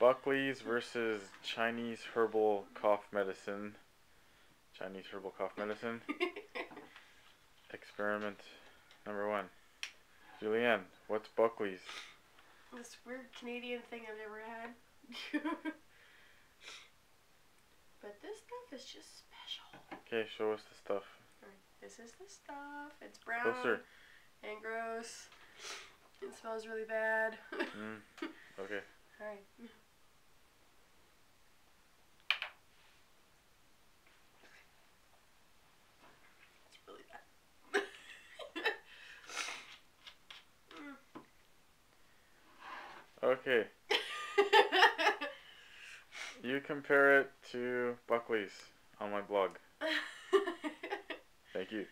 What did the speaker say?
Buckley's versus Chinese herbal cough medicine. Chinese herbal cough medicine. Experiment number 1. Julianne, what's Buckley's? This weird Canadian thing I've never had. But this stuff is just special. Okay, show us the stuff. Alright, this is the stuff. It's brown Closer. and gross. It smells really bad. Okay. Alright. It's really bad. Okay. You compare it to Buckley's on my blog. Thank you.